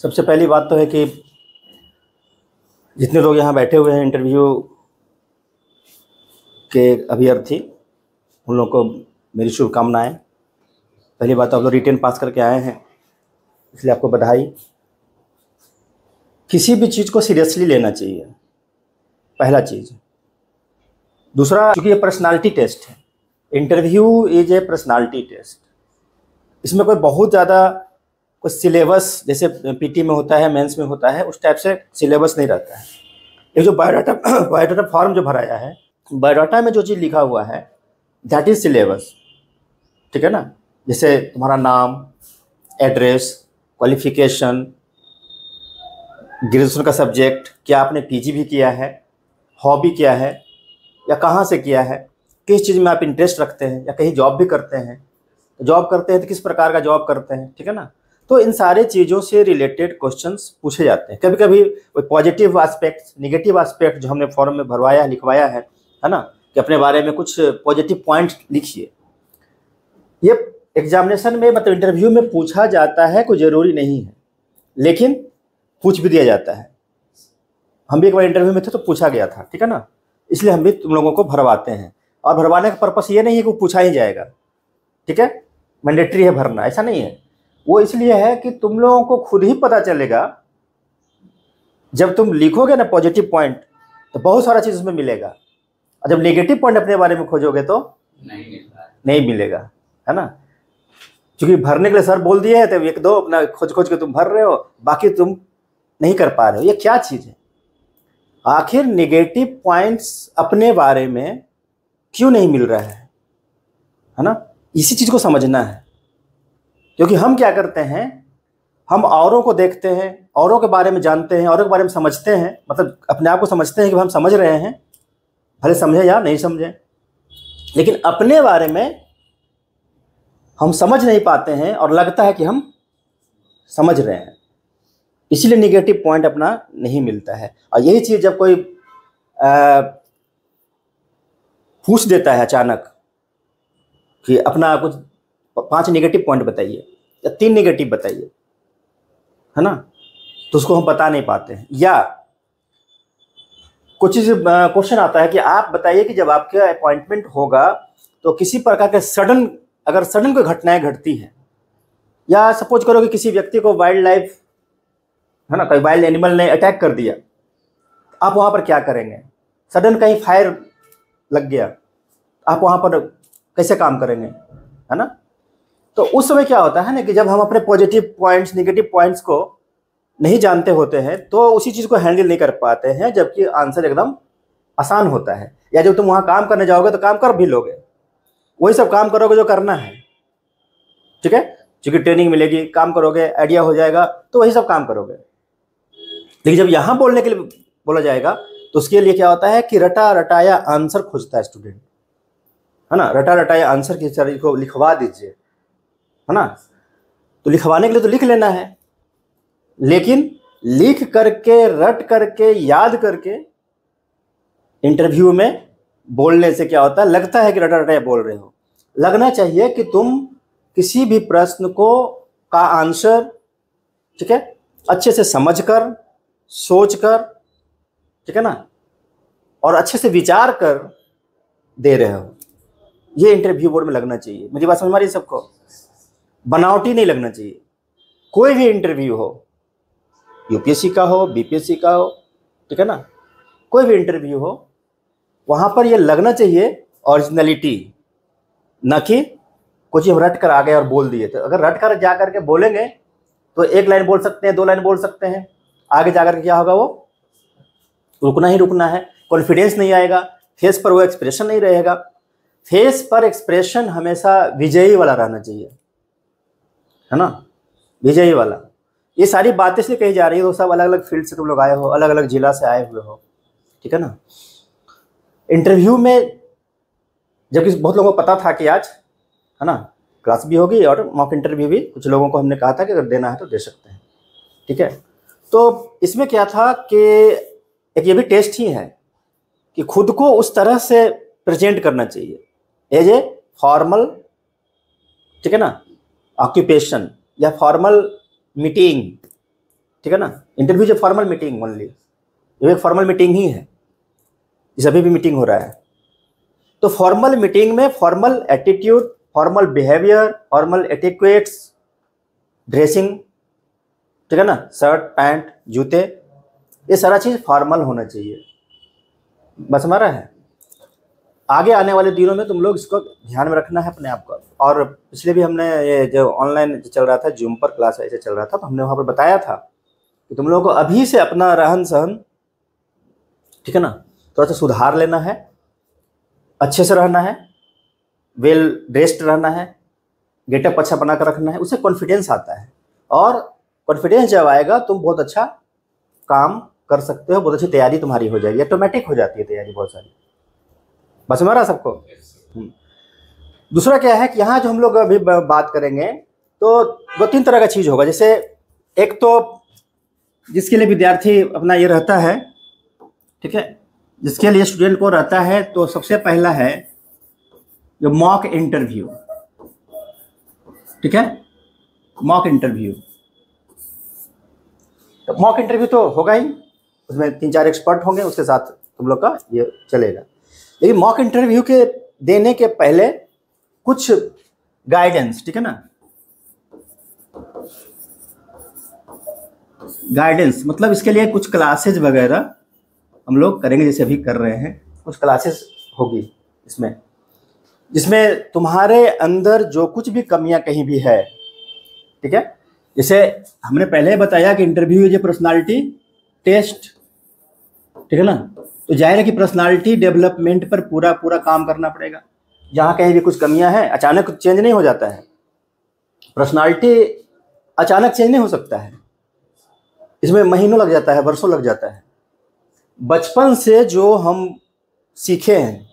सबसे पहली बात तो है कि जितने लोग यहाँ बैठे हुए हैं इंटरव्यू के अभ्यर्थी, उन लोगों को मेरी शुभकामनाएं। पहली बात तो आप लोग रिटेन पास करके आए हैं, इसलिए आपको बधाई। किसी भी चीज़ को सीरियसली लेना चाहिए, पहला चीज़। दूसरा, क्योंकि ये पर्सनालिटी टेस्ट है, interview is a personality test. इसमें कोई बहुत ज़्यादा कोई सिलेबस जैसे पीटी में होता है, मेंस में होता है, उस टाइप से सिलेबस नहीं रहता है। ये जो बायोडाटा फॉर्म जो भराया है, बायोडाटा में जो चीज़ लिखा हुआ है दैट इज सिलेबस, ठीक है ना। जैसे तुम्हारा नाम, एड्रेस, क्वालिफिकेशन, ग्रेजुएशन का सब्जेक्ट, क्या आपने पीजी भी किया है, हॉबी क्या है, या कहाँ से किया है, किस चीज़ में आप इंटरेस्ट रखते हैं, या कहीं जॉब भी करते हैं, जॉब करते हैं तो किस प्रकार का जॉब करते हैं, ठीक है ना। तो इन सारे चीज़ों से रिलेटेड क्वेश्चंस पूछे जाते हैं। कभी कभी पॉजिटिव एस्पेक्ट, नेगेटिव एस्पेक्ट जो हमने फॉर्म में भरवाया लिखवाया है ना, कि अपने बारे में कुछ पॉजिटिव पॉइंट्स लिखिए। ये एग्जामिनेशन में मतलब इंटरव्यू में पूछा जाता है, कोई ज़रूरी नहीं है, लेकिन पूछ भी दिया जाता है। हम भी एक बार इंटरव्यू में थे तो पूछा गया था, ठीक है ना, इसलिए हम भी तुम लोगों को भरवाते हैं। और भरवाने का पर्पस ये नहीं है कि वो पूछा ही जाएगा, ठीक है, मैंडेटरी है भरना, ऐसा नहीं है। वो इसलिए है कि तुम लोगों को खुद ही पता चलेगा, जब तुम लिखोगे ना पॉजिटिव पॉइंट तो बहुत सारा चीज़ उसमें मिलेगा, और जब नेगेटिव पॉइंट अपने बारे में खोजोगे तो नहीं मिलेगा, है ना। क्योंकि भरने के लिए सर बोल दिए हैं तो एक दो अपना खोज खोज के तुम भर रहे हो, बाकी तुम नहीं कर पा रहे हो। ये क्या चीज़ है? आखिर नेगेटिव पॉइंट्स अपने बारे में क्यों नहीं मिल रहा है ना, इसी चीज़ को समझना है। क्योंकि हम क्या करते हैं, हम औरों को देखते हैं, औरों के बारे में जानते हैं, औरों के बारे में समझते हैं, मतलब अपने आप को समझते हैं कि हम समझ रहे हैं, भले समझे या नहीं समझे, लेकिन अपने बारे में हम समझ नहीं पाते हैं और लगता है कि हम समझ रहे हैं, इसलिए नेगेटिव पॉइंट अपना नहीं मिलता है। और यही चीज़ जब कोई पूछ देता है अचानक कि अपना कुछ 5 नेगेटिव पॉइंट बताइए या 3 नेगेटिव बताइए, है ना, तो उसको हम बता नहीं पाते हैं। या कुछ चीज़ क्वेश्चन आता है कि आप बताइए कि जब आपका अपॉइंटमेंट होगा तो किसी प्रकार के अगर सडन कोई घटनाएं घटती हैं, या सपोज करो कि किसी व्यक्ति को वाइल्ड लाइफ, है ना, कोई वाइल्ड एनिमल ने अटैक कर दिया, आप वहाँ पर क्या करेंगे? सडन कहीं फायर लग गया, आप वहाँ पर कैसे काम करेंगे, है ना। तो उस समय क्या होता है ना कि जब हम अपने पॉजिटिव पॉइंट्स, नेगेटिव पॉइंट्स को नहीं जानते होते हैं तो उसी चीज़ को हैंडल नहीं कर पाते हैं, जबकि आंसर एकदम आसान होता है। या जब तुम वहाँ काम करने जाओगे तो काम कर भी लोगे, वही सब काम करोगे जो करना है, ठीक है, क्योंकि ट्रेनिंग मिलेगी, काम करोगे, आइडिया हो जाएगा, तो वही सब काम करोगे। लेकिन जब यहाँ बोलने के लिए बोला जाएगा तो उसके लिए क्या होता है कि रटा रटाया आंसर खोजता है स्टूडेंट, है ना। रटा रटाया आंसर की तरह को लिखवा दीजिए, है ना। तो लिखवाने के लिए तो लिख लेना है, लेकिन लिख करके, रट करके, याद करके इंटरव्यू में बोलने से क्या होता है, लगता है कि रटा रटाया बोल रहे हो। लगना चाहिए कि तुम किसी भी प्रश्न का आंसर, ठीक है, अच्छे से समझकर, सोचकर, ठीक है ना, और अच्छे से विचार कर दे रहे हो। ये इंटरव्यू बोर्ड में लगना चाहिए। मेरी बात समझ में आ रही है सबको? बनावटी नहीं लगना चाहिए। कोई भी इंटरव्यू हो, यूपीएससी का हो, बीपीएससी का हो, ठीक है ना, कोई भी इंटरव्यू हो, वहाँ पर ये लगना चाहिए ओरिजिनलिटी, न कि कुछ हम रट कर आ गए और बोल दिए। तो अगर रट कर जा करके बोलेंगे तो 1 लाइन बोल सकते हैं, 2 लाइन बोल सकते हैं, आगे जाकर के क्या होगा, वो रुकना ही रुकना है, कॉन्फिडेंस नहीं आएगा, फेस पर वो एक्सप्रेशन नहीं रहेगा। फेस पर एक्सप्रेशन हमेशा विजयी वाला रहना चाहिए, है ना, विजयी वाला। ये सारी बातें इसलिए कही जा रही है, तो सब अलग अलग फील्ड से तुम लोग आए हो, अलग अलग जिला से आए हुए हो, ठीक है ना। इंटरव्यू में जबकि बहुत लोगों को पता था कि आज, है ना, क्लास भी होगी और मॉक इंटरव्यू भी, कुछ लोगों को हमने कहा था कि अगर देना है तो दे सकते हैं, ठीक है। तो इसमें क्या था कि एक ये भी टेस्ट ही है कि खुद को उस तरह से प्रेजेंट करना चाहिए एज ए फॉर्मल, ठीक है ना, ऑक्यूपेशन या फॉर्मल मीटिंग, ठीक है ना। Interview is a formal meeting only, ये एक फॉर्मल मीटिंग ही है, इस अभी भी मीटिंग हो रहा है। तो फॉर्मल मीटिंग में formal attitude, formal behaviour, formal etiquettes, dressing, ठीक है ना, शर्ट पैंट जूते, ये सारा चीज़ फॉर्मल होना चाहिए। बस हमारा है, आगे आने वाले दिनों में तुम लोग इसको ध्यान में रखना है अपने आप को। और पिछले भी हमने ये जो ऑनलाइन चल रहा था, जूम पर क्लास ऐसे चल रहा था, तो हमने वहाँ पर बताया था कि तुम लोगों को अभी से अपना रहन सहन, ठीक है ना, थोड़ा सा सुधार लेना है, अच्छे से रहना है, वेल ड्रेस्ड रहना है, गेटअप अच्छा बना कर रखना है, उससे कॉन्फिडेंस आता है। और कॉन्फिडेंस जब आएगा तुम बहुत अच्छा काम कर सकते हो, बहुत अच्छी तैयारी तुम्हारी हो जाएगी, ऑटोमेटिक हो जाती है तैयारी बहुत सारी। बस हमारा सबको। दूसरा क्या है कि यहाँ जो हम लोग अभी बात करेंगे तो 2-3 तरह का चीज़ होगा। जैसे एक तो जिसके लिए विद्यार्थी अपना ये रहता है, ठीक है, जिसके लिए स्टूडेंट को रहता है, तो सबसे पहला है जो मॉक इंटरव्यू, ठीक है, मॉक इंटरव्यू। तो मॉक इंटरव्यू तो होगा ही, उसमें 3-4 एक्सपर्ट होंगे, उसके साथ तुम लोग का ये चलेगा। लेकिन मॉक इंटरव्यू के देने के पहले कुछ गाइडेंस, ठीक है ना, गाइडेंस मतलब इसके लिए कुछ क्लासेज वगैरह हम लोग करेंगे, जैसे अभी कर रहे हैं, कुछ क्लासेस होगी इसमें, जिसमें तुम्हारे अंदर जो कुछ भी कमियां कहीं भी है, ठीक है, जैसे हमने पहले बताया कि interview is a personality test, ठीक है ना, तो जाहिर है कि पर्सनालिटी डेवलपमेंट पर पूरा काम करना पड़ेगा। जहाँ कहीं भी कुछ कमियां हैं, अचानक चेंज नहीं हो जाता है, पर्सनालिटी अचानक चेंज नहीं हो सकता है, इसमें महीनों लग जाता है, वर्षों लग जाता है। बचपन से जो हम सीखे हैं,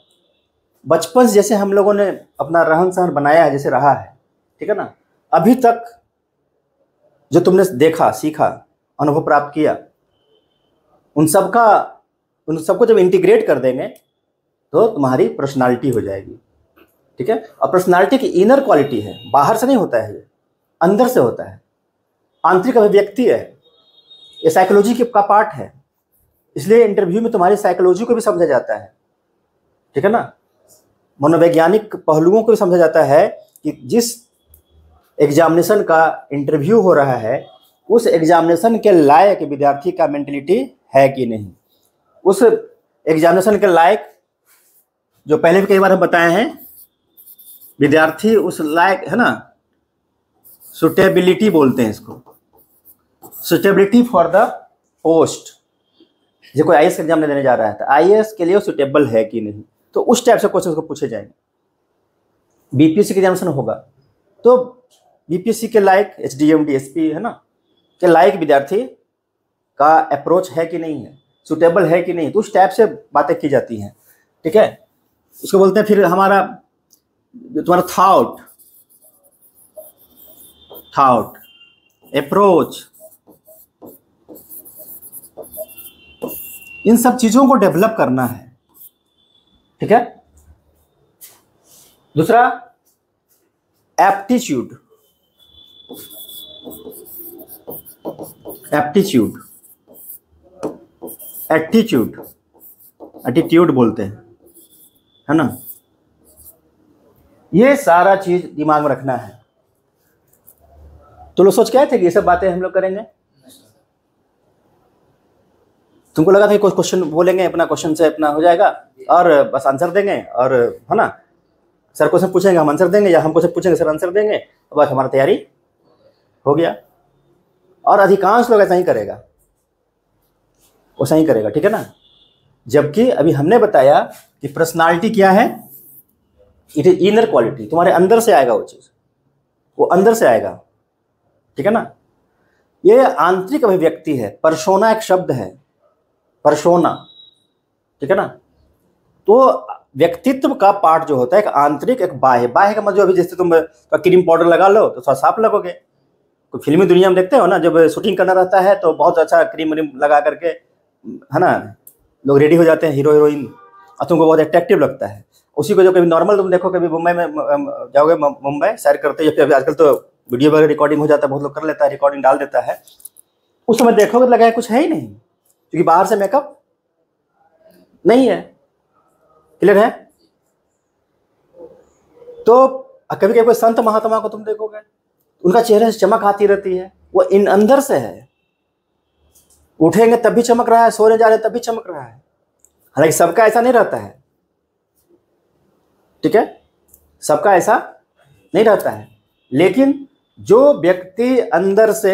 बचपन से जैसे हम लोगों ने अपना रहन सहन बनाया है, जैसे रहा है, ठीक है ना, अभी तक जो तुमने देखा, सीखा, अनुभव प्राप्त किया, उन सबको जब इंटीग्रेट कर देंगे तो तुम्हारी पर्सनालिटी हो जाएगी, ठीक है। और पर्सनालिटी की इनर क्वालिटी है, बाहर से नहीं होता है, ये अंदर से होता है, आंतरिक अभिव्यक्ति है, ये साइकोलॉजी का पार्ट है। इसलिए इंटरव्यू में तुम्हारी साइकोलॉजी को भी समझा जाता है, ठीक है ना, मनोवैज्ञानिक पहलुओं को भी समझा जाता है कि जिस एग्जामिनेशन का इंटरव्यू हो रहा है, उस एग्जामिनेशन के लायक विद्यार्थी का मेंटलिटी है कि नहीं, उस एग्जामिनेशन के लायक, जो पहले भी कई बार हम बताए हैं, विद्यार्थी उस लायक है ना, सुटेबिलिटी बोलते हैं इसको, सुटेबिलिटी फॉर द पोस्ट। जो कोई आईएएस एग्जाम देने जा रहा है तो आईएएस के लिए सुटेबल है कि नहीं, तो उस टाइप से क्वेश्चन को पूछे जाएंगे। बीपीएससी के एग्जामिनेशन होगा तो बीपीएससी के लायक, एचडीएम डीएसपी है ना, के लायक विद्यार्थी का अप्रोच है कि नहीं है, सुटेबल है कि नहीं, तो उस टाइप से बातें की जाती हैं, ठीक है। उसको बोलते हैं फिर हमारा तुम्हारा थॉट, अप्रोच, इन सब चीजों को डेवलप करना है, ठीक है। दूसरा एप्टीट्यूड एटीट्यूड बोलते हैं, है ना। ये सारा चीज दिमाग में रखना है। तो लोग सोच क्या थे कि ये सब बातें हम लोग करेंगे, तुमको लगा था कोई क्वेश्चन बोलेंगे, अपना क्वेश्चन से अपना हो जाएगा और बस आंसर देंगे, और है ना, सर क्वेश्चन पूछेंगे हम आंसर देंगे, या हम क्वेश्चन पूछेंगे सर आंसर देंगे, और बस हमारा तैयारी हो गया। और अधिकांश लोग ऐसा ही करेगा, वैसा ही करेगा, ठीक है ना। जबकि अभी हमने बताया कि पर्सनालिटी क्या है, इट इज इनर क्वालिटी, तुम्हारे अंदर से आएगा वो चीज, वो अंदर से आएगा, ठीक है ना। ये आंतरिक अभिव्यक्ति है, परसोना एक शब्द है, परसोना, ठीक है ना। तो व्यक्तित्व का पार्ट जो होता है, एक आंतरिक एक बाह्य। बाह्य का मतलब अभी जैसे तुम क्रीम पाउडर लगा लो तो थोड़ा साफ लगोगे, तो फिल्मी दुनिया में देखते हो ना, जब शूटिंग करना रहता है तो बहुत अच्छा क्रीम लगा करके, है ना, लोग रेडी हो जाते हैं हीरो हीरोइन, और तुमको बहुत अट्रैक्टिव लगता है। उसी को जो कभी नॉर्मल तुम देखो, कभी मुंबई में जाओगे, मुंबई सैर करते, या फिर आजकल तो वीडियो वगैरह रिकॉर्डिंग हो जाता है, बहुत लोग कर लेता है, रिकॉर्डिंग डाल देता है, उस समय देखोगे तो लगा कुछ है ही नहीं, क्योंकि बाहर से मेकअप नहीं है। क्लियर है? तो कभी कभी कोई संत महात्मा को तुम देखोगे, उनका चेहरे से चमक आती रहती है, वो इन अंदर से है। उठेंगे तब भी चमक रहा है, सोने जा रहे तब भी चमक रहा है। हालांकि सबका ऐसा नहीं रहता है, ठीक है, सबका ऐसा नहीं रहता है। लेकिन जो व्यक्ति अंदर से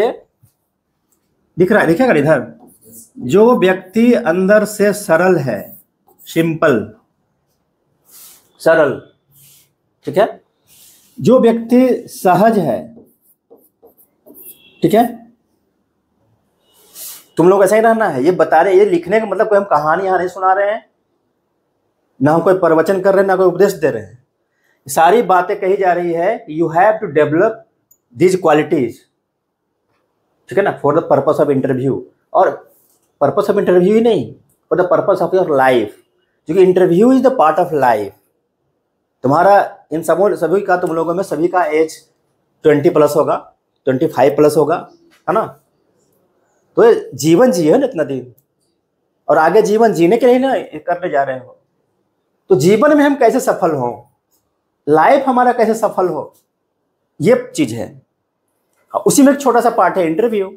दिख रहा है, देखिएगा इधर, जो व्यक्ति अंदर से सरल है, सिंपल, सरल, ठीक है, जो व्यक्ति सहज है, ठीक है, तुम लोग ऐसा ही रहना है। ये बता रहे, ये लिखने का मतलब कोई हम कहानी यहाँ नहीं सुना रहे हैं, ना हम कोई प्रवचन कर रहे हैं, ना कोई उपदेश दे रहे हैं। सारी बातें कही जा रही है, you have to develop these qualities, ठीक है ना, for the purpose of interview. और पर्पस ऑफ इंटरव्यू ही नहीं, for the purpose of your life, क्योंकि interview is the part of life. तुम्हारा इन सभी का, तुम लोगों में सभी का एज 20+ होगा, 25+ होगा, है ना। तो ये जीवन जिए ना इतना दिन, और आगे जीवन जीने के लिए ना करने जा रहे हो। तो जीवन में हम कैसे सफल हों, लाइफ हमारा कैसे सफल हो, ये चीज है। उसी में एक छोटा सा पार्ट है इंटरव्यू।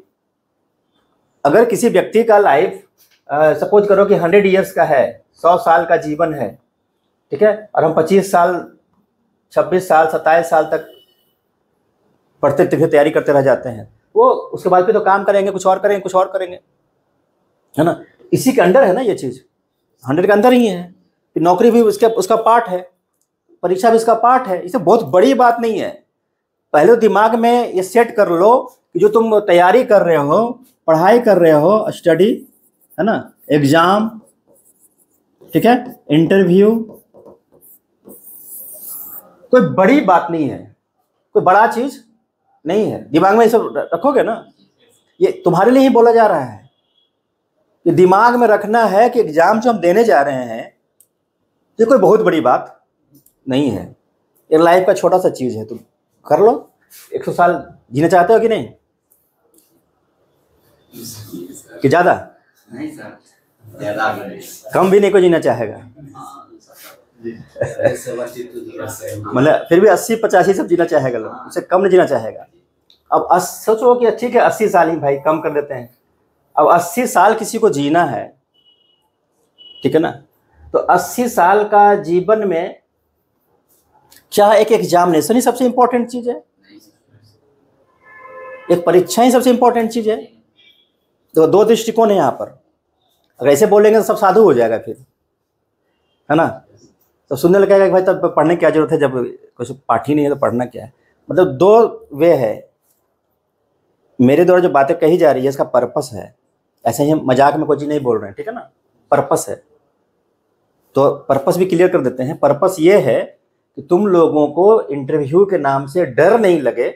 अगर किसी व्यक्ति का लाइफ सपोज करो कि 100 ईयर्स का है, 100 साल का जीवन है, ठीक है, और हम 25 साल, 26 साल, 27 साल तक पढ़ते तैयारी करते रह जाते हैं, वो उसके बाद फिर तो काम करेंगे, कुछ और करेंगे, कुछ और करेंगे, है ना। इसी के अंदर है ना ये चीज, 100 के अंदर ही है। फिर नौकरी भी उसका पार्ट है, परीक्षा भी इसका पार्ट है। इसे बहुत बड़ी बात नहीं है। पहले तो दिमाग में ये सेट कर लो कि जो तुम तैयारी कर रहे हो, पढ़ाई कर रहे हो, स्टडी, है ना, एग्जाम, ठीक है, इंटरव्यू, कोई बड़ी बात नहीं है, कोई बड़ा चीज नहीं है। दिमाग में ये सब रखोगे ना, ये तुम्हारे लिए ही बोला जा रहा है। ये दिमाग में रखना है कि एग्जाम जो हम देने जा रहे हैं, ये कोई बहुत बड़ी बात नहीं है। ये लाइफ का छोटा सा चीज है, तुम कर लो। 100 साल जीना चाहते हो कि नहीं, कि ज्यादा? नहीं सर, ज्यादा कम भी नहीं कोई जीना चाहेगा। मतलब फिर भी 80-85 सब जीना चाहेगा लोग, उससे कम नहीं जीना चाहेगा। अब सोचो कि ठीक है 80 साल ही भाई कम कर देते हैं। अब 80 साल किसी को जीना है, ठीक है ना, तो 80 साल का जीवन में क्या एक एग्जामिनेशन ही सबसे इंपॉर्टेंट चीज है? एक परीक्षा ही सबसे इंपॉर्टेंट चीज है? तो दो दृष्टिकोण है यहाँ पर। अगर ऐसे बोलेंगे तो सब साधु हो जाएगा फिर, है ना। तो सुनने लगेगा कि भाई तब पढ़ने की क्या जरूरत है, जब कुछ पाठ ही नहीं है तो पढ़ना क्या है। मतलब दो वे है। मेरे द्वारा जो बातें कही जा रही है इसका पर्पस है, ऐसे ही हम मजाक में कोई चीज नहीं बोल रहे हैं, ठीक है ना, पर्पस है। तो पर्पस भी क्लियर कर देते हैं। पर्पस ये है कि तुम लोगों को इंटरव्यू के नाम से डर नहीं लगे,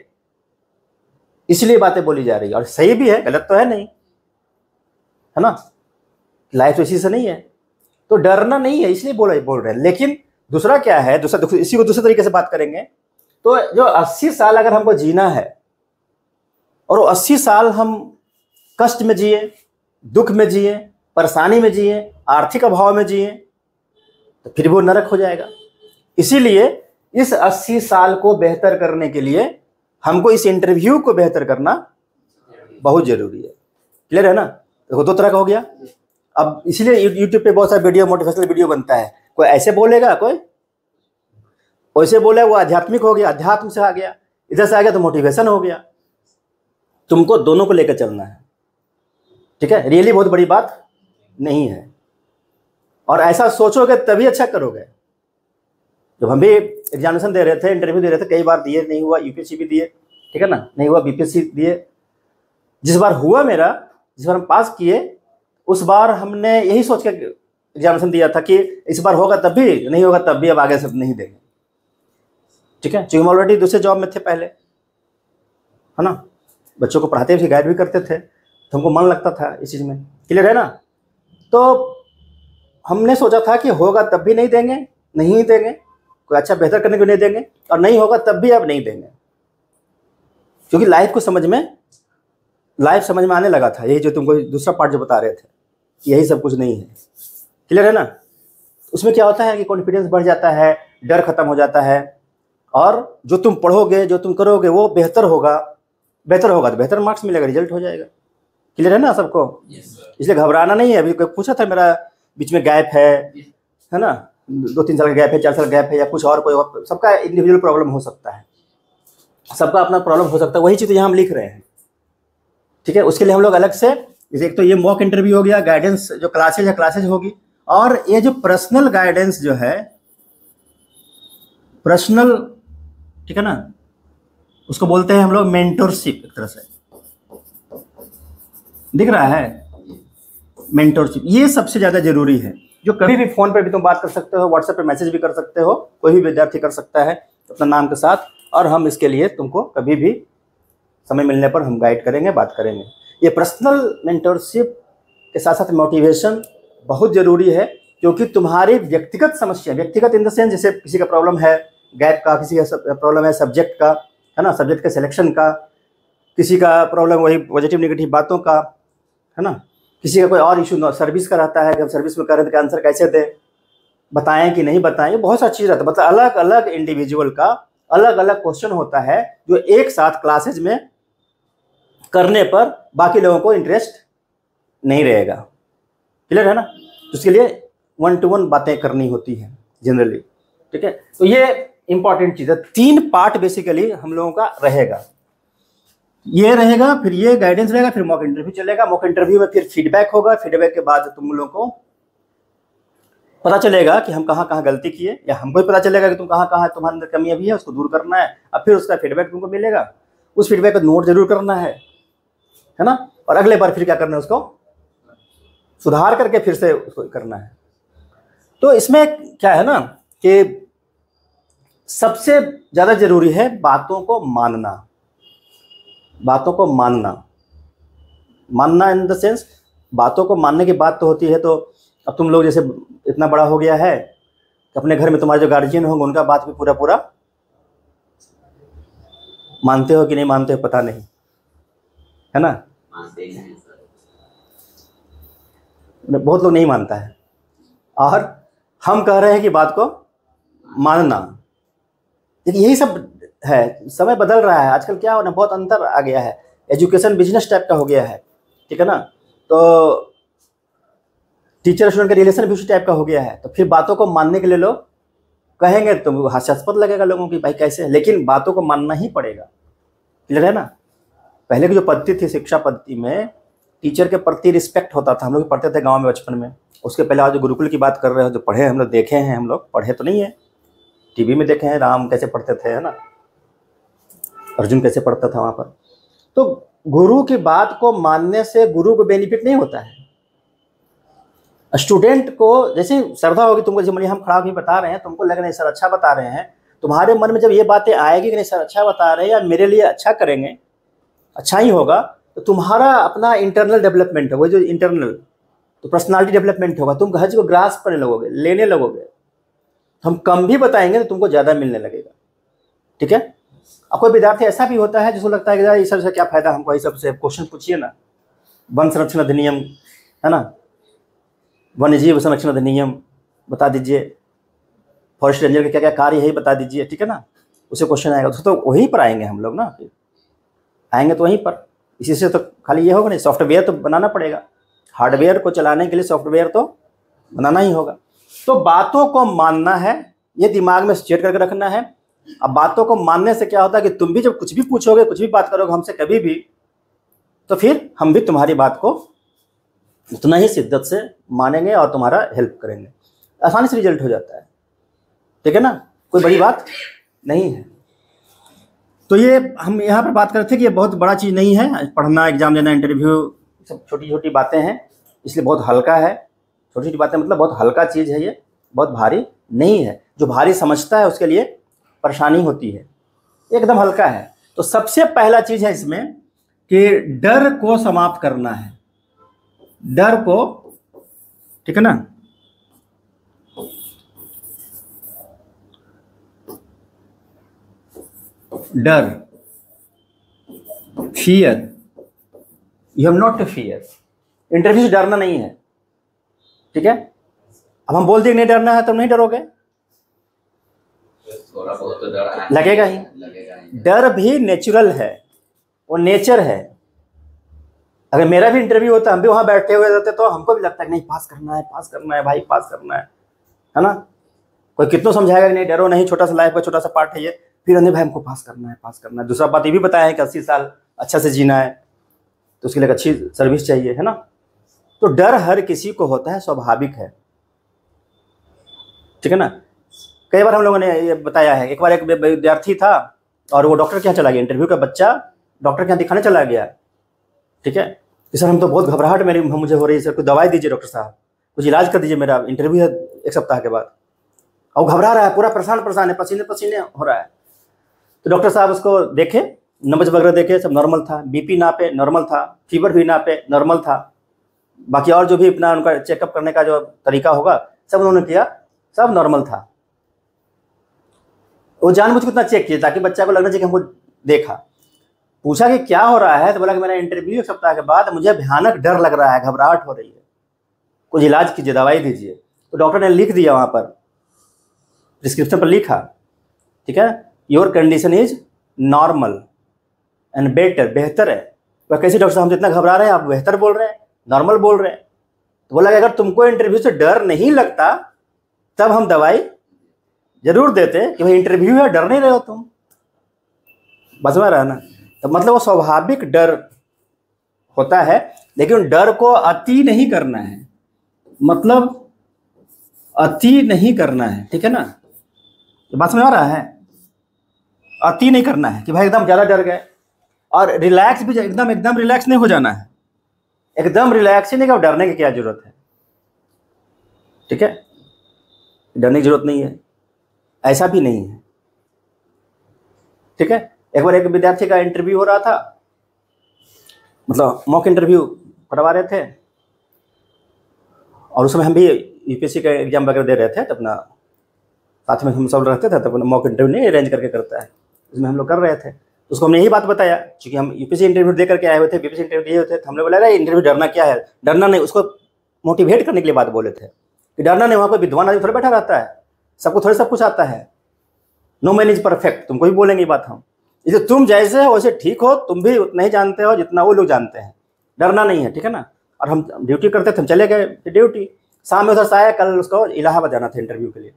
इसलिए बातें बोली जा रही है। और सही भी है, गलत तो है नहीं, है ना। लाइफ तो इसी से नहीं है, तो डरना नहीं है, इसलिए बोल रहे हैं। लेकिन दूसरा क्या है, इसी को दूसरे तरीके से बात करेंगे तो जो 80 साल अगर हमको जीना है और वो 80 साल हम कष्ट में जिए, दुख में जिए, परेशानी में जिए, आर्थिक अभाव में जिए, तो फिर वो नरक हो जाएगा। इसीलिए इस 80 साल को बेहतर करने के लिए हमको इस इंटरव्यू को बेहतर करना बहुत जरूरी है। क्लियर है ना। देखो दो तरह का हो गया। अब इसलिए यूट्यूब पे बहुत सारे वीडियो, मोटिवेशनल वीडियो बनता है। कोई ऐसे बोलेगा, कोई वैसे बोले, वो आध्यात्मिक हो गया, अध्यात्म से आ गया, इधर से आ गया तो मोटिवेशन हो गया। तुमको दोनों को लेकर चलना है, ठीक है। रियली बहुत बड़ी बात नहीं है, और ऐसा सोचोगे तभी अच्छा करोगे। जब हम भी एग्जामिनेशन दे रहे थे, इंटरव्यू दे रहे थे, कई बार दिए, नहीं हुआ, यूपीएससी भी दिए, ठीक है ना, नहीं हुआ, बीपीएससी दिए। जिस बार हुआ मेरा, जिस बार हम पास किए, उस बार हमने यही सोच के एग्जामिनेशन दिया था कि इस बार होगा तब भी, नहीं होगा तब भी, अब आगे सब नहीं देंगे, ठीक है। क्योंकि हम ऑलरेडी दूसरे जॉब में थे पहले, है ना, बच्चों को पढ़ाते थे, गाइड भी करते थे, तो हमको मन लगता था इस चीज़ में। क्लियर है ना। तो हमने सोचा था कि होगा तब भी नहीं देंगे, नहीं देंगे, कोई अच्छा बेहतर करने को नहीं देंगे, और नहीं होगा तब भी अब नहीं देंगे, क्योंकि लाइफ को समझ में लाइफ समझ में आने लगा था, यही जो तुमको दूसरा पार्ट जो बता रहे थे कि यही सब कुछ नहीं है। क्लियर है ना? उसमें क्या होता है कि कॉन्फिडेंस बढ़ जाता है, डर खत्म हो जाता है, और जो तुम पढ़ोगे, जो तुम करोगे वो बेहतर होगा। बेहतर होगा तो बेहतर मार्क्स मिलेगा, रिजल्ट हो जाएगा। क्लियर है ना सबको? इसलिए घबराना नहीं है। अभी कोई पूछा था मेरा बीच में गैप है ना, 2-3 साल का गैप है, 4 साल गैप है, या कुछ और कोई, सबका इंडिविजुअल प्रॉब्लम हो सकता है, सबका अपना प्रॉब्लम हो सकता है। वही चीज़ यहाँ हम लिख रहे हैं, ठीक है। उसके लिए हम लोग अलग से, जैसे एक तो ये मॉक इंटरव्यू हो गया, गाइडेंस जो क्लासेज होगी, और ये जो पर्सनल गाइडेंस जो है, पर्सनल, ठीक है ना, उसको बोलते हैं हम लोग मेंटोरशिप। एक तरह से दिख रहा है, मेंटोरशिप ये सबसे ज़्यादा जरूरी है। जो कभी भी फ़ोन पर भी तुम बात कर सकते हो, व्हाट्सएप पे मैसेज भी कर सकते हो, कोई भी विद्यार्थी कर सकता है अपना नाम के साथ, और हम इसके लिए तुमको कभी भी समय मिलने पर हम गाइड करेंगे, बात करेंगे। ये पर्सनल मेंटोरशिप के साथ साथ मोटिवेशन बहुत ज़रूरी है, क्योंकि तुम्हारी व्यक्तिगत समस्या, व्यक्तिगत इन द सेंस, जैसे किसी का प्रॉब्लम है गैप का, किसी का प्रॉब्लम है सब्जेक्ट का, है ना, सब्जेक्ट के सिलेक्शन का, किसी का प्रॉब्लम वही पॉजिटिव नेगेटिव बातों का, है ना, किसी का कोई और इशू सर्विस का रहता है कि हम सर्विस में करें तो आंसर कैसे दें, बताएं कि नहीं बताएं, ये बहुत सारी चीज़ रहता है। मतलब अलग अलग इंडिविजुअल का अलग अलग क्वेश्चन होता है, जो एक साथ क्लासेज में करने पर बाकी लोगों को इंटरेस्ट नहीं रहेगा। क्लियर है ना? तो उसके लिए 1-to-1 बातें करनी होती हैं जनरली, ठीक है। तो ये इंपॉर्टेंट चीज़ है। 3 पार्ट बेसिकली हम लोगों का रहेगा, ये रहेगा, फिर ये गाइडेंस रहेगा, फिर मॉक इंटरव्यू चलेगा। मॉक इंटरव्यू में फिर फीडबैक होगा, फीडबैक के बाद तुम लोगों को पता चलेगा कि हम कहाँ कहाँ गलती किए, या हमको भी पता चलेगा कि तुम कहाँ कहाँ तुम्हारे अंदर कमी अभी है, उसको दूर करना है। अब फिर उसका फीडबैक तुमको मिलेगा, उस फीडबैक का नोट जरूर करना है ना, और अगले बार फिर क्या करना है, उसको सुधार करके फिर से उसको करना है। तो इसमें क्या है ना कि सबसे ज़्यादा जरूरी है बातों को मानना। बातों को मानना इन द सेंस, बातों को मानने की बात तो होती है। तो अब तुम लोग जैसे इतना बड़ा हो गया है कि अपने घर में तुम्हारे जो गार्जियन होंगे उनका बात भी पूरा पूरा मानते हो कि नहीं मानते हो पता नहीं, है ना। बहुत लोग नहीं मानता है, और हम कह रहे हैं कि बात को मानना। देखिए यही सब है। समय बदल रहा है आजकल, क्या हो ना, बहुत अंतर आ गया है। एजुकेशन बिजनेस टाइप का हो गया है, ठीक है ना। तो टीचर स्टूडेंट का रिलेशन भी उसी टाइप का हो गया है। तो फिर बातों को मानने के लिए लोग कहेंगे तो हास्यास्पद लगेगा लोगों की, भाई कैसे, लेकिन बातों को मानना ही पड़ेगा। क्लियर है ना? पहले की जो पद्धति थी, शिक्षा पद्धति में टीचर के प्रति रिस्पेक्ट होता था। हम लोग पढ़ते थे गाँव में बचपन में। उसके पहले आज जो गुरुकुल की बात कर रहे हो, जो पढ़े हम लोग, देखे हैं हम लोग, पढ़े तो नहीं है, टीवी में देखे हैं राम कैसे पढ़ते थे, है ना, अर्जुन कैसे पढ़ता था वहाँ पर। तो गुरु की बात को मानने से गुरु को बेनिफिट नहीं होता है। स्टूडेंट को जैसे श्रद्धा होगी तुमको, जैसे हम खड़ा होकर बता रहे हैं, तुमको लग नहीं सर अच्छा बता रहे हैं, तुम्हारे मन में जब ये बातें आएगी कि नहीं सर अच्छा बता रहे हैं, या मेरे लिए अच्छा करेंगे, अच्छा ही होगा, तो तुम्हारा अपना इंटरनल डेवलपमेंट है, वो जो इंटरनल, तो पर्सनालिटी डेवलपमेंट होगा। तुम हर चीज़ को ग्रास्प करने लगोगे, लेने लगोगे। हम कम भी बताएंगे तो तुमको ज़्यादा मिलने लगेगा, ठीक है। अब कोई विद्यार्थी ऐसा भी होता है जिसको लगता है कि यार ये सबसे क्या फ़ायदा हमको, ये सबसे क्वेश्चन पूछिए ना, वन संरक्षण अधिनियम, है ना, वन्य जीव संरक्षण अधिनियम बता दीजिए, फॉरेस्ट रेंजर के क्या क्या कार्य है ये बता दीजिए, ठीक है ना। उसे क्वेश्चन आएगा तो वहीं पर आएंगे हम लोग ना, फिर आएंगे तो वहीं पर। इसी से तो खाली ये होगा नहीं, सॉफ्टवेयर तो बनाना पड़ेगा, हार्डवेयर को चलाने के लिए सॉफ्टवेयर तो बनाना ही होगा। तो बातों को मानना है, ये दिमाग में सेट करके रखना है। अब बातों को मानने से क्या होता है कि तुम भी जब कुछ भी पूछोगे, कुछ भी बात करोगे हमसे कभी भी, तो फिर हम भी तुम्हारी बात को उतना ही शिद्दत से मानेंगे और तुम्हारा हेल्प करेंगे। आसानी से रिजल्ट हो जाता है, ठीक है ना, कोई बड़ी बात नहीं है। तो ये हम यहाँ पर बात करते थे कि ये बहुत बड़ा चीज़ नहीं है, पढ़ना, एग्जाम देना, इंटरव्यू, सब छोटी छोटी बातें हैं, इसलिए बहुत हल्का है। छोटी छोटी बातें मतलब बहुत हल्का चीज़ है, ये बहुत भारी नहीं है। जो भारी समझता है उसके लिए परेशानी होती है, एकदम हल्का है। तो सबसे पहला चीज़ है इसमें कि डर को समाप्त करना है, डर को, ठीक है ना। डर, fear, you have not to fear. Interview से डरना नहीं है, ठीक है। अब हम बोल दिए नहीं डरना है, तुम नहीं डरोगे, थोड़ा बहुत तो डर लगेगा ही। डर भी नेचुरल है, वो नेचर है। अगर मेरा भी इंटरव्यू होता, हम भी वहां बैठे हुए रहते तो हमको भी लगता है कि नहीं पास करना है भाई, पास करना है ना। कोई कितना समझाएगा कि नहीं डरो नहीं, छोटा सा लाइफ का छोटा सा पार्ट है ये, फिर नहीं भाई हमको पास करना है। दूसरा बात ये भी बताया है कि 80 साल अच्छा से जीना है, तो उसके लिए एक अच्छी सर्विस चाहिए, है ना। तो डर हर किसी को होता है, स्वाभाविक है, ठीक है ना। कई बार हम लोगों ने ये बताया है, एक बार एक विद्यार्थी था और वो डॉक्टर के यहाँ चला गया, इंटरव्यू का बच्चा डॉक्टर के यहाँ दिखाने चला गया, ठीक है। कि सर हम तो बहुत घबराहट मुझे हो रही है सर, कुछ दवाई दीजिए डॉक्टर साहब, कुछ इलाज कर दीजिए, मेरा इंटरव्यू है 1 सप्ताह के बाद। और घबरा रहा है, पूरा परेशान है, पसीने हो रहा है। तो डॉक्टर साहब उसको देखे, नब्ज वगैरह देखे, सब नॉर्मल था, बीपी नापे नॉर्मल था, फीवर भी नापे नॉर्मल था, बाकी और जो भी अपना उनका चेकअप करने का जो तरीका होगा सब उन्होंने किया, सब नॉर्मल था। वो जानबूझ के इतना चेक किया ताकि बच्चा को लगना चाहिए कि हमको देखा। पूछा कि क्या हो रहा है, तो बोला कि मेरा इंटरव्यू 1 सप्ताह के बाद, मुझे भयानक डर लग रहा है, घबराहट हो रही है, कुछ इलाज कीजिए, दवाई दीजिए। तो डॉक्टर ने लिख दिया वहाँ पर, प्रिस्क्रिप्शन पर लिखा, ठीक है, your condition is normal and better, बेहतर है। वह कैसे डॉक्टर साहब हम इतना घबरा रहे हैं, आप बेहतर बोल रहे हैं, नॉर्मल बोल रहे हैं। तो बोला कि अगर तुमको इंटरव्यू से डर नहीं लगता तब हम दवाई जरूर देते कि भाई इंटरव्यू है, डर नहीं रहे हो तुम, बस में रहना। तो मतलब वो स्वाभाविक डर होता है, लेकिन डर को अति नहीं करना है, मतलब अति नहीं करना है, ठीक है ना। तो बात समझ आ रहा है, अति नहीं करना है कि भाई एकदम ज़्यादा डर गए। और रिलैक्स भी, एकदम रिलैक्स नहीं हो जाना है, एकदम रिलैक्स ही नहीं, डरने की क्या जरूरत है, ठीक है, डरने की जरूरत नहीं है, ऐसा भी नहीं है, ठीक है। एक बार एक विद्यार्थी का इंटरव्यू हो रहा था, मतलब मॉक इंटरव्यू करवा रहे थे, और उस समय हम भी यूपीएससी का एग्जाम वगैरह दे रहे थे, तो अपना साथ में हम सब रहते थे, तो मॉक इंटरव्यू नहीं अरेंज करके करता है, उसमें हम लोग कर रहे थे। उसको हमने यही बात बताया, क्योंकि हम यूपीएससी इंटरव्यू दे करके आए हुए थे, बीपीएससी इंटरव्यू दिए हुए थे, तो हमने बोला अरे इंटरव्यू डरना क्या है, डरना नहीं। उसको मोटिवेट करने के लिए बात बोले थे कि डरना नहीं, वहाँ कोई विद्वान आदमी थोड़ा बैठा रहता है, सबको थोड़ा सब कुछ आता है, नो मैन इज परफेक्ट, तुमको भी बोलेंगे बात हम, इसलिए तुम जैसे हो वैसे ठीक हो, तुम भी उतना ही जानते हो जितना वो लोग जानते हैं, डरना नहीं है, ठीक है ना। और हम ड्यूटी करते थे, हम चले गए ड्यूटी, शाम में उधर से आया, कल उसको इलाहाबाद जाना था इंटरव्यू के लिए,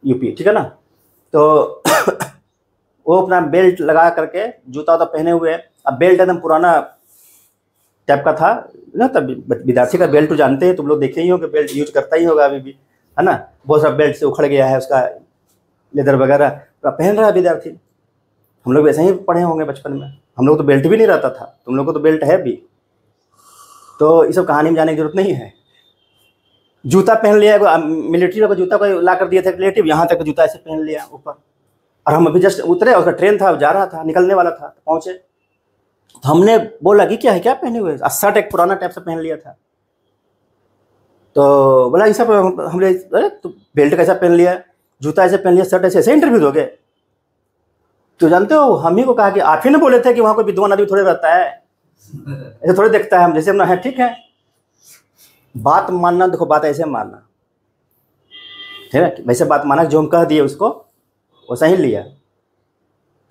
यूपी, ठीक है ना। तो वो अपना बेल्ट लगा करके, जूता वूता पहने हुए, अब बेल्ट एकदम पुराना टाइप का था ना, तब विद्यार्थी का बेल्ट तो जानते हैं तुम लोग, देखे ही हो कि बेल्ट यूज करता ही होगा अभी भी, है ना। बहुत सारा बेल्ट से उखड़ गया है उसका, लेदर वगैरह पहन रहा है विद्यार्थी। हम लोग वैसे ही पढ़े होंगे बचपन में, हम लोग तो बेल्ट भी नहीं रहता था, तुम लोग को तो बेल्ट है भी। तो ये सब कहानी में जाने की जरूरत नहीं है। जूता पहन लिया, मिलिट्री का जूता को ला कर दिया था रिलेटिव, यहाँ तक जूता ऐसे पहन लिया ऊपर, और हम अभी जस्ट उतरे, उसका ट्रेन था, जा रहा था, निकलने वाला था, पहुँचे, तो हमने बोला कि क्या है, क्या पहने हुए, शर्ट एक पुराना टाइप से पहन लिया था। तो बोला ये सब हमने, अरे तो बेल्ट कैसा पहन लिया, जूता ऐसे पहन लिया, शर्ट ऐसे इंटरव्यू दोगे। तो जानते हो हम ही को कहा कि आप ही ने बोले थे कि वहाँ कोई विद्वान आदमी थोड़े रहता है, ऐसे थोड़े देखता है, हम जैसे अपना है, ठीक है, बात मानना, देखो बात ऐसे मानना, ठीक है, वैसे बात माना, जो हम कह दिए उसको वैसा ही लिया।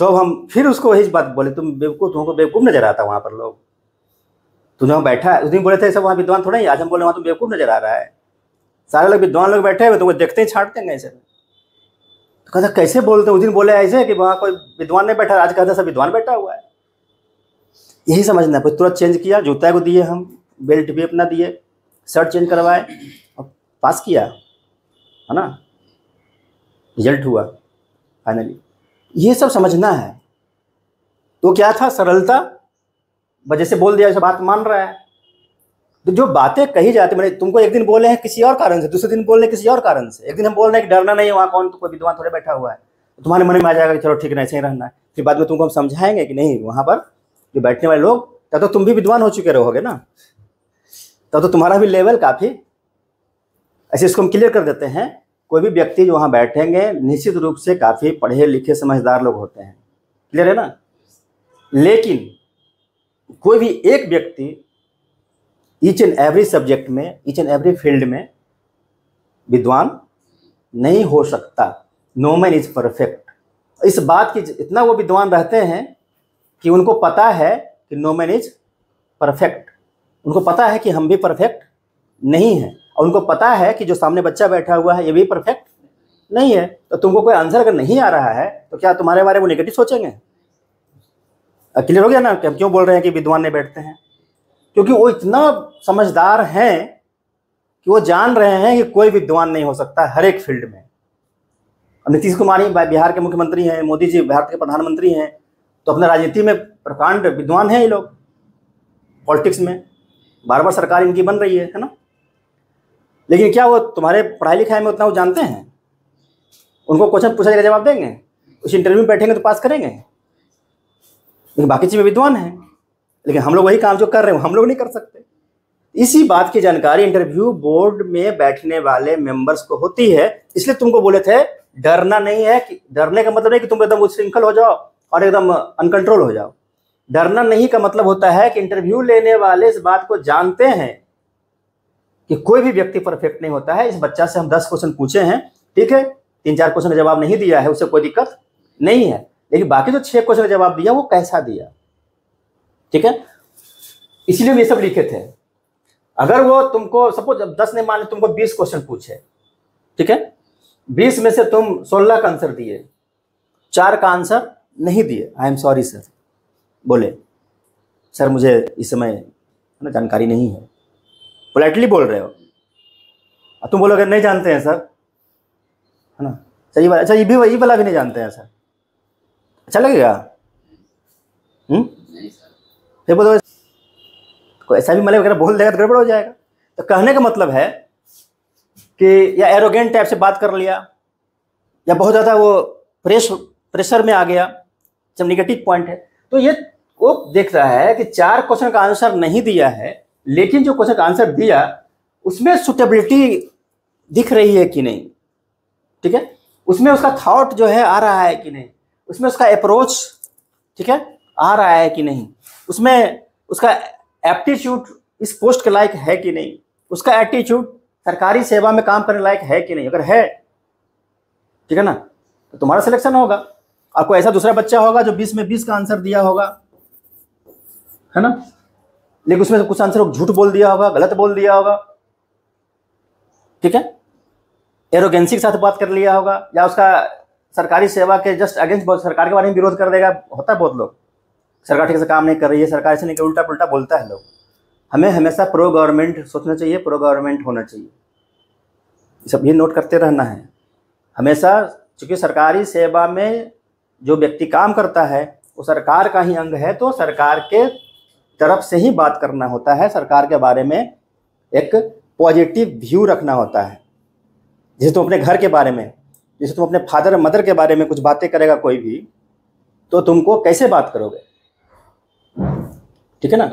तो हम फिर उसको वही बात बोले, तुम बेवकूफ़, तुमको बेवकूफ़ नजर आता वहाँ पर लोग, तुम जहाँ बैठा है, उस दिन बोले थे सब वहाँ विद्वान थोड़ा ही, आज हम बोले वहाँ तुम बेवकूफ़ नजर आ रहा है, सारे लोग विद्वान लोग बैठे हुए, तुमको देखते ही छाटते हैं ऐसे। तो कहता कैसे बोलते, उस दिन बोले ऐसे कि वहाँ कोई विद्वान नहीं बैठा, आज कहता सब विद्वान बैठा हुआ है। यही समझना है। फिर तुरंत चेंज किया, जूता को दिए हम, बेल्ट भी अपना दिए, शर्ट चेंज करवाए और पास किया, है ना, रिजल्ट हुआ फाइनली। ये सब समझना है। तो क्या था, सरलता, वजह से बोल दिया, ऐसा बात मान रहा है। तो जो बातें कही जाती, मैंने तुमको एक दिन बोले हैं किसी और कारण से, दूसरे दिन बोल रहे किसी और कारण से, एक दिन हम बोल रहे हैं कि डरना नहीं है, वहाँ कौन तो कोई विद्वान थोड़े बैठा हुआ है, तो तुम्हारे मन में आ जाएगा कि चलो ठीक है ऐसे ही रहना है। फिर बाद में तुमको हम समझाएंगे कि नहीं, वहाँ पर जो बैठने वाले लोग, तब तो तुम भी विद्वान हो चुके रहोगे ना, तब तो तुम्हारा भी लेवल काफ़ी, ऐसे इसको हम क्लियर कर देते हैं। कोई भी व्यक्ति जो वहाँ बैठेंगे निश्चित रूप से काफ़ी पढ़े लिखे समझदार लोग होते हैं, क्लियर है ना। लेकिन कोई भी एक व्यक्ति ईच एंड एवरी सब्जेक्ट में, ईच एंड एवरी फील्ड में विद्वान नहीं हो सकता। No man is perfect. इस बात की इतना वो विद्वान रहते हैं कि उनको पता है कि नो मैन इज परफेक्ट। उनको पता है कि हम भी परफेक्ट नहीं हैं, और उनको पता है कि जो सामने बच्चा बैठा हुआ है ये भी परफेक्ट नहीं है। तो तुमको कोई आंसर अगर नहीं आ रहा है तो क्या तुम्हारे बारे में नेगेटिव सोचेंगे? क्लियर हो गया ना कि हम क्यों बोल रहे हैं कि विद्वान नहीं बैठते हैं? क्योंकि वो इतना समझदार हैं कि वो जान रहे हैं कि कोई विद्वान नहीं हो सकता हर एक फील्ड में। नीतीश कुमार ही बिहार के मुख्यमंत्री हैं, मोदी जी भारत के प्रधानमंत्री हैं, तो अपने राजनीति में प्रकांड विद्वान हैं ये लोग। पॉलिटिक्स में बार बार सरकार इनकी बन रही है ना। लेकिन क्या वो तुम्हारे पढ़ाई लिखाई में उतना वो जानते हैं? उनको क्वेश्चन पूछा जाएगा जवाब देंगे? उस इंटरव्यू में बैठेंगे तो पास करेंगे? लेकिन बाकी चीज़ में विद्वान हैं। लेकिन हम लोग वही काम जो कर रहे हैं हम लोग नहीं कर सकते। इसी बात की जानकारी इंटरव्यू बोर्ड में बैठने वाले मेंबर्स को होती है। इसलिए तुमको बोले थे डरना नहीं है। कि डरने का मतलब नहीं कि तुम एकदम उच्छृंखल हो जाओ और एकदम अनकंट्रोल हो जाओ। डरना नहीं का मतलब होता है कि इंटरव्यू लेने वाले इस बात को जानते हैं कि कोई भी व्यक्ति परफेक्ट नहीं होता है। इस बच्चा से हम 10 क्वेश्चन पूछे हैं, ठीक है, 3-4 क्वेश्चन का जवाब नहीं दिया है, उससे कोई दिक्कत नहीं है। लेकिन बाकी जो 6 क्वेश्चन का जवाब दिया वो कैसा दिया, ठीक है, इसलिए हम ये सब लिखे थे। अगर वो तुमको सपोज 10 ने मान तुमको 20 क्वेश्चन पूछे, ठीक है, 20 में से तुम 16 का आंसर दिए, 4 का आंसर नहीं दिए, आई एम सॉरी सर, बोले सर मुझे इस समय जानकारी नहीं है, पोलाइटली बोल रहे हो। अब तुम बोलोगे नहीं जानते हैं सर, है ना, सही बात। अच्छा ये वाला भी नहीं जानते हैं सर, अच्छा लगेगा? फिर बोलो कोई ऐसा भी मतलब वगैरह बोल देगा तो गड़बड़ हो जाएगा। तो कहने का मतलब है कि या एरोगेंट टाइप से बात कर लिया, या बहुत ज़्यादा वो प्रेशर में आ गया, जब निगेटिव पॉइंट है। तो ये वो देख रहा है कि 4 क्वेश्चन का आंसर नहीं दिया है, लेकिन जो क्वेश्चन का आंसर दिया उसमें सुटेबिलिटी दिख रही है कि नहीं, ठीक है, उसमें उसका थॉट जो है आ रहा है कि नहीं, उसमें उसका अप्रोच, ठीक है, आ रहा है कि नहीं, उसमें उसका एप्टीट्यूड इस पोस्ट के लायक है कि नहीं, उसका एटीट्यूड सरकारी सेवा में काम करने लायक है कि नहीं। अगर है, ठीक है ना, तो तुम्हारा सिलेक्शन होगा। और कोई ऐसा दूसरा बच्चा होगा जो 20 में 20 का आंसर दिया होगा, है ना, लेकिन उसमें कुछ आंसर झूठ बोल दिया होगा, गलत बोल दिया होगा, ठीक है, एरोगेंसी के साथ बात कर लिया होगा, या उसका सरकारी सेवा के जस्ट अगेंस्ट सरकार के बारे में विरोध कर देगा। होता है बहुत लोग, सरकार ठीक से काम नहीं कर रही है, सरकार ऐसे नहीं, उल्टा पुल्टा बोलता है लोग। हमें हमेशा प्रो गवर्नमेंट सोचना चाहिए, प्रो गवर्नमेंट होना चाहिए, सब ये नोट करते रहना है हमेशा। चूँकि सरकारी सेवा में जो व्यक्ति काम करता है वो सरकार का ही अंग है, तो सरकार के तरफ से ही बात करना होता है, सरकार के बारे में एक पॉजिटिव व्यू रखना होता है। जैसे तुम अपने घर के बारे में, जैसे तुम अपने फादर मदर के बारे में कुछ बातें करेगा कोई भी, तो तुमको कैसे बात करोगे, ठीक है ना,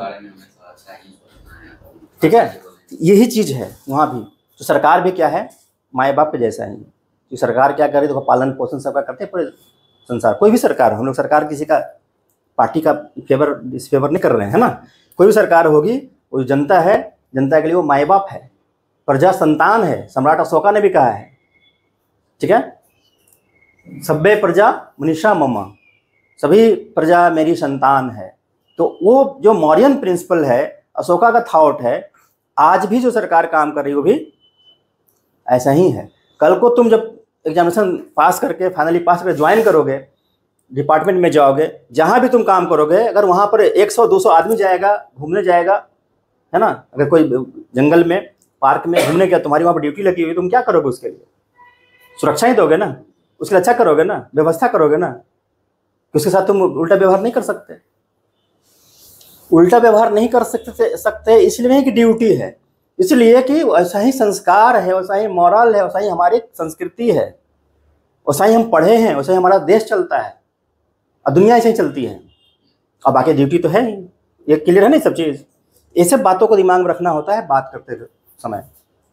ठीक है, यही चीज़ है वहाँ भी। तो सरकार भी क्या है, माए बाप के जैसा ही। तो सरकार क्या करे, देखो पालन पोषण सबका करते हैं पूरे संसार। कोई भी सरकार, हम लोग सरकार किसी का पार्टी का डिसफेवर नहीं कर रहे हैं, है ना। कोई भी सरकार होगी, वो जनता है, जनता के लिए वो माए बाप है, प्रजा संतान है। सम्राट अशोका ने भी कहा है, ठीक है, सभ्य प्रजा मनीषा मम, सभी प्रजा मेरी संतान है। तो वो जो मौर्यन प्रिंसिपल है, अशोका का थॉट है, आज भी जो सरकार काम कर रही है वो भी ऐसा ही है। कल को तुम जब एग्जामिनेशन पास करके फाइनली पास करके ज्वाइन करोगे, डिपार्टमेंट में जाओगे, जहाँ भी तुम काम करोगे, अगर वहाँ पर 100-200 आदमी जाएगा, घूमने जाएगा, है ना, अगर कोई जंगल में पार्क में घूमने गया, तुम्हारी वहाँ पर ड्यूटी लगी हुई, तुम क्या करोगे उसके लिए? सुरक्षा ही दोगे ना, उसके लिए अच्छा करोगे ना, व्यवस्था करोगे ना, उसके साथ तुम उल्टा व्यवहार नहीं कर सकते। उल्टा व्यवहार नहीं कर सकते इसलिए नहीं कि ड्यूटी है, इसलिए कि वैसा ही संस्कार है, वैसा ही मॉरल है, वैसा ही हमारी संस्कृति है, वैसा ही हम पढ़े हैं, वैसा ही हमारा देश चलता है और दुनिया ऐसे ही चलती है। और बाकी ड्यूटी तो है ही, ये क्लियर है ना सब चीज़। ये सब बातों को दिमाग में रखना होता है बात करते समय,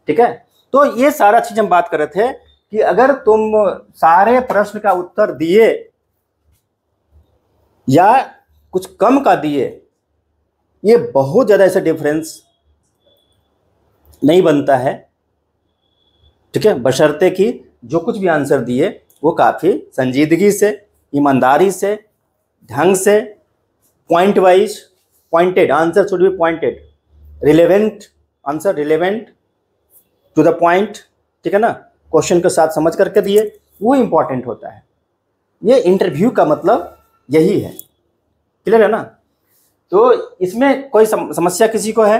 ठीक है। तो ये सारा चीज़ हम बात कर रहे थे कि अगर तुम सारे प्रश्न का उत्तर दिए या कुछ कम का दिए, ये बहुत ज़्यादा ऐसे डिफरेंस नहीं बनता है, ठीक है, बशर्ते कि जो कुछ भी आंसर दिए वो काफ़ी संजीदगी से, ईमानदारी से, ढंग से, point wise, pointed answer should be pointed, relevant answer, relevant to the point, ठीक है ना, क्वेश्चन के साथ समझ करके दिए, वो इम्पॉर्टेंट होता है। ये इंटरव्यू का मतलब यही है, क्लियर है ना। तो इसमें कोई समस्या किसी को है?